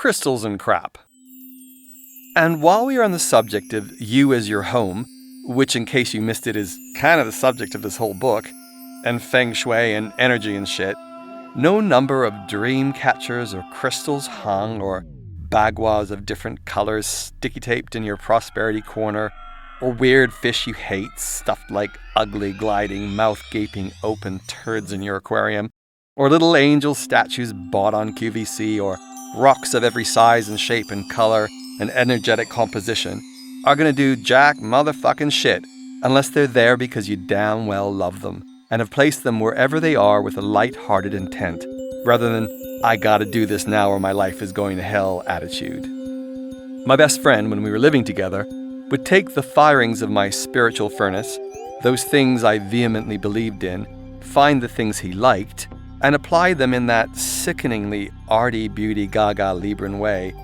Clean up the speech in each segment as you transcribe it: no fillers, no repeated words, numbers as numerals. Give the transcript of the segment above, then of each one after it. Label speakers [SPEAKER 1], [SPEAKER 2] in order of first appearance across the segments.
[SPEAKER 1] crystals and crap. And while we are on the subject of you as your home, which in case you missed it is kind of the subject of this whole book, and feng shui and energy and shit, no number of dream catchers or crystals hung or bagwas of different colors sticky taped in your prosperity corner, or weird fish you hate stuffed like ugly gliding mouth gaping open turds in your aquarium, or little angel statues bought on QVC, or rocks of every size and shape and color and energetic composition are gonna do jack motherfucking shit unless they're there because you damn well love them and have placed them wherever they are with a light-hearted intent, rather than I gotta do this now or my life is going to hell attitude. My best friend, when we were living together, would take the firings of my spiritual furnace, those things I vehemently believed in, find the things he liked, and apply them in that sickeningly arty beauty gaga Libran way,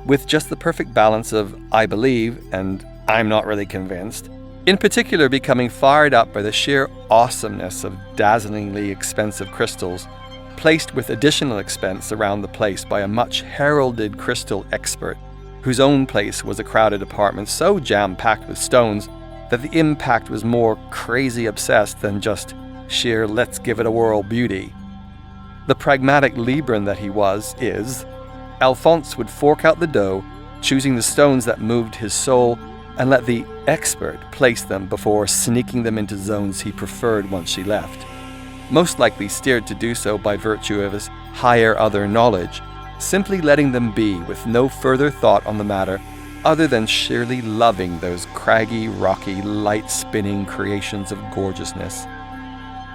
[SPEAKER 1] with just the perfect balance of I believe and I'm not really convinced, in particular becoming fired up by the sheer awesomeness of dazzlingly expensive crystals, placed with additional expense around the place by a much heralded crystal expert, whose own place was a crowded apartment so jam-packed with stones that the impact was more crazy obsessed than just sheer let's give it a whirl beauty. The pragmatic Libran that he is, Alphonse would fork out the dough, choosing the stones that moved his soul, and let the expert place them before sneaking them into zones he preferred once she left, most likely steered to do so by virtue of his higher other knowledge, simply letting them be with no further thought on the matter other than sheerly loving those craggy, rocky, light-spinning creations of gorgeousness.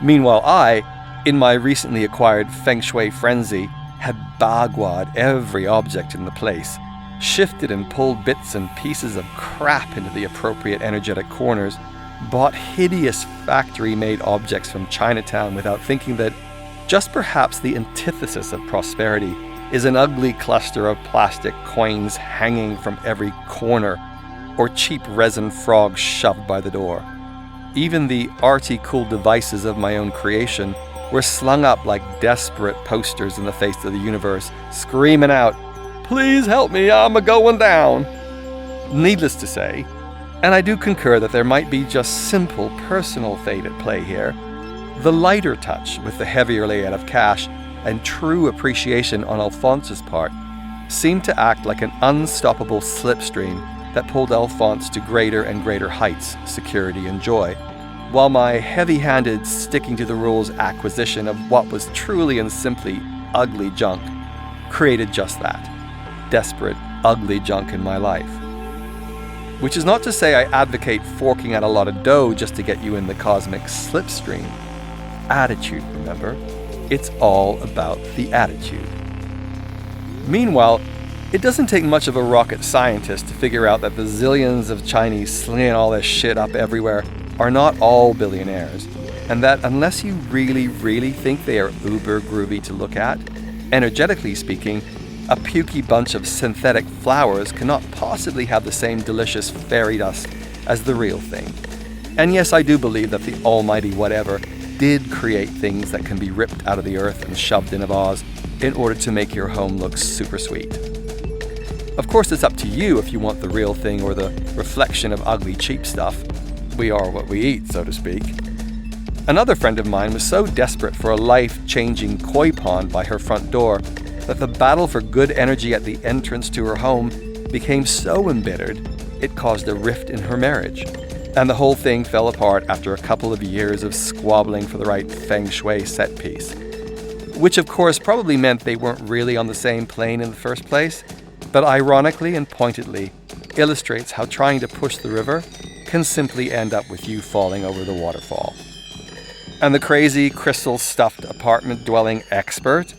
[SPEAKER 1] Meanwhile I, in my recently acquired feng shui frenzy, had bagwad every object in the place, shifted and pulled bits and pieces of crap into the appropriate energetic corners, bought hideous factory-made objects from Chinatown without thinking that just perhaps the antithesis of prosperity is an ugly cluster of plastic coins hanging from every corner, or cheap resin frogs shoved by the door. Even the arty cool devices of my own creation were slung up like desperate posters in the face of the universe, screaming out, "Please help me, I'm a-going down." Needless to say, and I do concur that there might be just simple personal fate at play here, the lighter touch with the heavier layout of cash and true appreciation on Alphonse's part seemed to act like an unstoppable slipstream that pulled Alphonse to greater and greater heights, security and joy, while my heavy-handed sticking-to-the-rules acquisition of what was truly and simply ugly junk created just that, desperate, ugly junk in my life. Which is not to say I advocate forking out a lot of dough just to get you in the cosmic slipstream. Attitude, remember? It's all about the attitude. Meanwhile, it doesn't take much of a rocket scientist to figure out that the zillions of Chinese slinging all this shit up everywhere are not all billionaires, and that unless you really, really think they are uber groovy to look at, energetically speaking, a pukey bunch of synthetic flowers cannot possibly have the same delicious fairy dust as the real thing. And yes, I do believe that the almighty whatever did create things that can be ripped out of the earth and shoved in a vase in order to make your home look super sweet. Of course, it's up to you if you want the real thing or the reflection of ugly cheap stuff. We are what we eat, so to speak. Another friend of mine was so desperate for a life-changing koi pond by her front door that the battle for good energy at the entrance to her home became so embittered it caused a rift in her marriage. And the whole thing fell apart after a couple of years of squabbling for the right feng shui set piece. Which of course probably meant they weren't really on the same plane in the first place, but ironically and pointedly illustrates how trying to push the river can simply end up with you falling over the waterfall. And the crazy crystal-stuffed apartment-dwelling expert?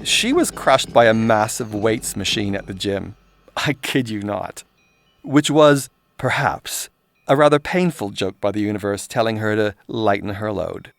[SPEAKER 1] She was crushed by a massive weights machine at the gym. I kid you not. Which was, perhaps, a rather painful joke by the universe telling her to lighten her load.